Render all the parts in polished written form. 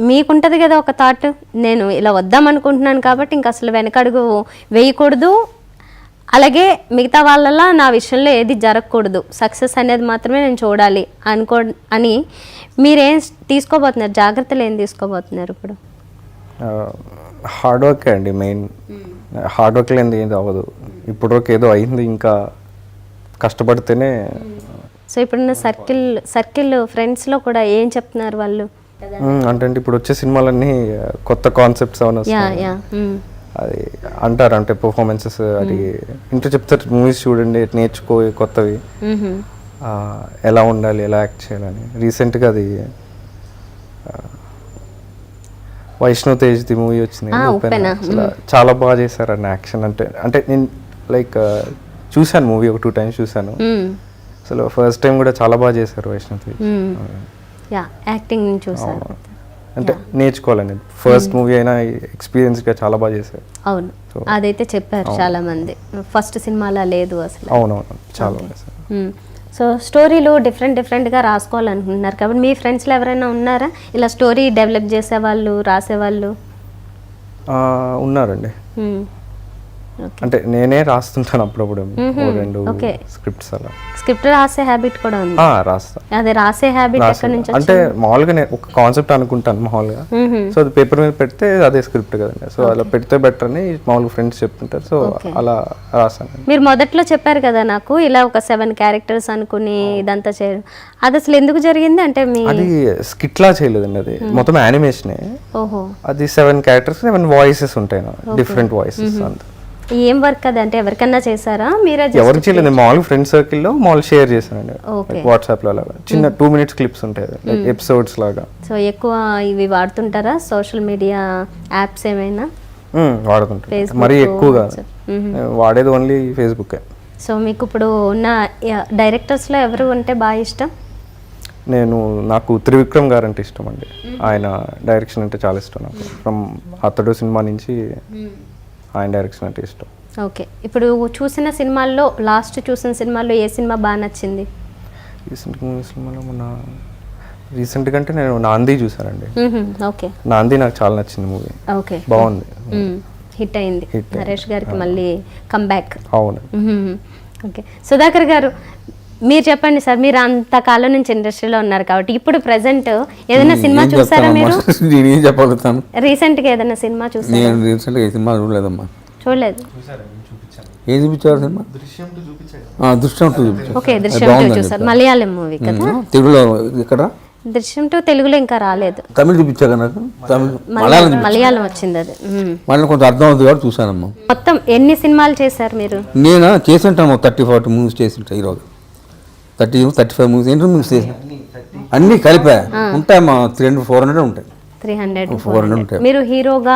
మీకుంటుంది కదా ఒక థాట్, నేను ఇలా వద్దాం అనుకుంటున్నాను కాబట్టి ఇంక అసలు వెనకడుగు వేయకూడదు, అలాగే మిగతా వాళ్ళలా నా విషయంలో ఏది జరగకూడదు, సక్సెస్ అనేది మాత్రమే నేను చూడాలి అని మీరేం తీసుకోబోతున్నారు, జాగ్రత్తలు ఏం తీసుకోబోతున్నారు ఇప్పుడు? హార్డ్ వర్క్ అండి మెయిన్. హార్డ్ వర్క్ లేనిది ఏది అవ్వదు. ఇప్పుడు వరకు ఏదో అయింది, ఇంకా కష్టపడితేనే. సో ఇప్పుడున్న సర్కిల్ ఫ్రెండ్స్లో కూడా ఏం చెప్తున్నారు వాళ్ళు? అంటే ఇప్పుడు వచ్చే సినిమాలన్నీ కొత్త కాన్సెప్ట్స్ ఏమైనా వస్తాయి అది అంటారు, అంటే పర్ఫార్మెన్సెస్ అది ఇంట్లో చెప్తారు, మూవీస్ చూడండి, నేర్చుకో కొత్తవి, ఎలా ఉండాలి, ఎలా యాక్ట్ చేయాలని. రీసెంట్గా అది వైష్ణవ్ తేజ్ది మూవీ వచ్చింది, అసలు చాలా బాగా చేశారు అన్న యాక్షన్. అంటే నేను లైక్ చూశాను మూవీ, ఒక 2 times చూశాను. అసలు ఫస్ట్ టైం కూడా చాలా బాగా చేశారు వైష్ణవ్ తేజ్. యాక్టింగ్ చూసారు అంటే నేర్చుకోవాలనేది, ఫస్ట్ మూవీ అయినా ఎక్స్పీరియన్స్గా చాలా బాగా చేశారు. అవును, అదైతే చెప్పారు చాలా మంది, ఫస్ట్ సినిమాలా లేదు అసలు. అవునవును, చాలా బాగా. సో స్టోరీలు డిఫరెంట్గా రాసుకోవాలనుకుంటున్నారు కాబట్టి మీ ఫ్రెండ్స్లో ఎవరైనా ఉన్నారా ఇలా స్టోరీ డెవలప్ చేసేవాళ్ళు, రాసేవాళ్ళు? ఉన్నారండి. అంటే నేనే రాస్తుంటాను అప్పుడప్పుడు 2 స్క్రిప్ట్స్ అలా. స్క్రిప్ట్ రాసే హ్యాబిట్ కూడా ఉంది? రాస్తా. అదే రాసే హ్యాబిట్ ఎక్కడి నుంచి? అంటే మామూలుగా నేను ఒక కాన్సెప్ట్ అనుకుంటాను మామూలుగా, సో అది పేపర్ మీద పెడితే అదే స్క్రిప్ట్ కదండి, సో అలా పెడితే బెటర్ అని మామూలుగా ఫ్రెండ్స్ చెప్తుంటారు, సో అలా రాస్తాను. మీరు మొదట్లో చెప్పారు కదా నాకు ఇలా ఒక 7 క్యారెక్టర్స్ అనుకుని ఇదంతా చేయడం, అది అసలు ఎందుకు జరిగింది? అంటే అది స్కిట్ లా చేయలేదండి, అది మొత్తం యానిమేషనే. ఓహో. అది 7 క్యారెక్టర్స్, 7 వాయిసెస్ ఉంటాయి, డిఫరెంట్ వాయిసెస్. అంత ఏం వర్క్ అది? అంటే ఎవరికన్నా చేశారా మీరే? ఎవరికి చేయలేదు, మామూలుగా ఫ్రెండ్ సర్కిల్లో మామూలు షేర్ చేశానండి వాట్సాప్ లో. అలాగా చిన్న 2 minutes క్లిప్స్ ఉంటాయి, లైక్ ఎపిసోడ్స్ లాగా. సో ఎక్కువ ఇవి వాడుతుంటారా సోషల్ మీడియా యాప్స్ ఏమైనా? వాడుతుంటారు, మరీ ఎక్కువగా వాడేది ఓన్లీ ఫేస్బుక్. సో మీకు ఇప్పుడు ఉన్న డైరెక్టర్స్లో ఎవరు అంటే బాగా ఇష్టం? నాకు త్రివిక్రమ్ గారు అంటే ఇష్టం అండి, ఆయన డైరెక్షన్ అంటే చాలా ఇష్టం నాకు. ఫ్రమ్ అతడు సినిమా నుంచి ఆయన డైరెక్షన్ అంటే ఇష్టం. ఓకే, ఇప్పుడు చూసిన సినిమాల్లో లాస్ట్ చూసిన సినిమాల్లో ఏ సినిమా బాగా నచ్చింది? రీసెంట్గా అంటే నేను నాంది చూసానండి. ఓకే, నాంది నాకు చాలా నచ్చింది మూవీ. ఓకే, బాగుంది, హిట్ అయింది. నరేష్ గారికి మళ్ళీ కమ్బ్యాక్. అవును. ఓకే, సుధాకర్ గారు మీరు చెప్పండి సార్, మీరు అంతకాలం నుంచి ఇండస్ట్రీలో ఉన్నారు కాబట్టి ఇప్పుడు ప్రెసెంట్ ఏదైనా సినిమా చూసారా మీరు? నేను చెప్పగలుగుతాను. రీసెంట్ గా ఏదైనా సినిమా చూసారా? నేను రీసెంట్ గా ఏ సినిమా చూడలేదమ్మా. చూడలేదు. ఏది చూపించారు సినిమా? దృశ్యం 2 చూపించారు. ఓకే, దృశ్యం 2 చూసారు, మలయాళం మూవీ కదా. తెలుగులో ఇక్కడ దృశ్యం 2 తెలుగులో ఇంకా రాలేదు. తమిళ చూపించాక నాకు, తమిళ మలయాళం వచ్చింది అది. మళ్ళీ కొంచెం అర్థం అవుతుంది కాబట్టి చూసానమ్మా. మొత్తం ఎన్ని సినిమాలు చేశారు మీరు? నేను చేసింటాను 30-40 మూవీస్ చేసింటా, ఈరోజు 30-35 మూవీస్. ఏంటి మూవీస్ చేసిన అన్నీ కలిపా ఉంటాయమ్మా, 300-400 ఉంటాయి. 300-400 ఉంటాయి. మీరు హీరోగా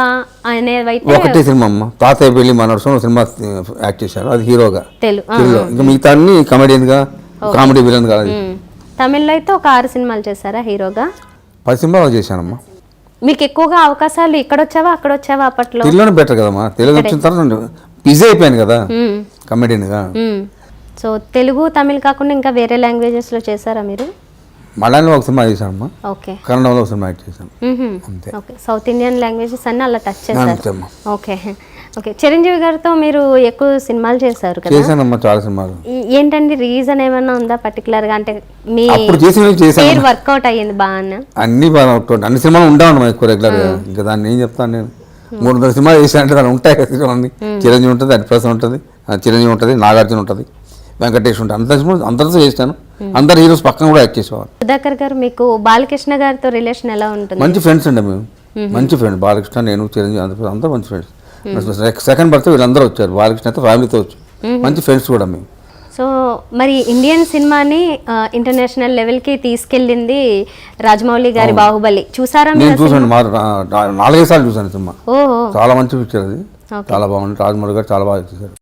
ఒకటే సినిమా అమ్మ, తాతయ్య పెళ్లి మనోడు సినిమా యాక్ట్ చేశారు, అది హీరోగా. తెలుగులో ఇంకా మిగతా అన్ని కామెడియన్ గా, కామెడీ విలన్ గా. తమిళ్లో అయితే ఒక 6 సినిమాలు చేశారా హీరోగా? 10 సినిమాలు చేశానమ్మా. మీకు ఎక్కువగా అవకాశాలు ఇక్కడ వచ్చావా అక్కడ వచ్చావా? అప్పట్లో తెలుగులోనే బెటర్ కదమ్మా, తెలుగు వచ్చిన తర్వాత బిజీ అయిపోయాను కదా కామెడియన్ గా. సో తెలుగు తమిళ్ కాకుండా ఇంకా వేరే లాంగ్వేజెస్ లో చేశారా మీరు? మలయాళంలో ఒక సినిమా చేశానమ్మా. ఓకే, కన్నడలో ఒక సినిమా యాక్ట్ చేశాను. అంతే. ఓకే, సౌత్ ఇండియన్ లాంగ్వేజెస్ అన్నీ అలా టచ్ చేశారు. ఓకే ఓకే, చిరంజీవి గారితో మీరు ఎక్కువ సినిమాలు చేశారు కదా? చేశానమ్మా, చాలా సినిమాలు. ఏంటండి రీజన్ ఏమైనా ఉందా పర్టికులర్ గా? అంటే మీ పేరు వర్కౌట్ అయ్యింది బాగా? అన్ని బాగా వర్కౌట్, అన్ని సినిమాలు ఉంటామన్నమా ఎక్కువ రెగ్యులర్ గా. ఇంకా దాన్ని ఏం చెప్తాను, నేను 300 సినిమాలు చేశానంటే దాన్ని ఉంటాయి కదా. చిరంజీవి ఉంటుంది, హరిప్రసాద్ ఉంటుంది, చిరంజీవి ఉంటుంది, నాగార్జున ఉంటుంది, వెంకటేష్ ఉంటుంది, అందరితో చేస్తాను. అందరు హీరోస్ పక్కన కూడా యాక్ట్ చేసేవారు. సుధాకర్ గారు మీకు బాలకృష్ణ గారితో రిలేషన్ ఎలా ఉంటుంది? మంచి ఫ్రెండ్స్ అండి మేము, మంచి ఫ్రెండ్. బాలకృష్ణ, నేను, చిరంజీవి అందరూ మంచి ఫ్రెండ్స్. సెకండ్ బర్త్ వీళ్ళందరూ వచ్చారు, బాలకృష్ణ అయితే ఫ్యామిలీతో వచ్చారు, మంచి ఫ్రెండ్స్ కూడా మేము. సో మరి ఇండియన్ సినిమాని ఇంటర్నేషనల్ లెవెల్కి తీసుకెళ్ళింది రాజమౌళి గారి బాహుబలి. చూసారా? నేను చూసాను, 4-5 సార్లు చూసాను సినిమా. చాలా మంచి పిక్చర్ అది, చాలా బాగుంది. రాజమౌళి గారు చాలా బాగా చేశారు.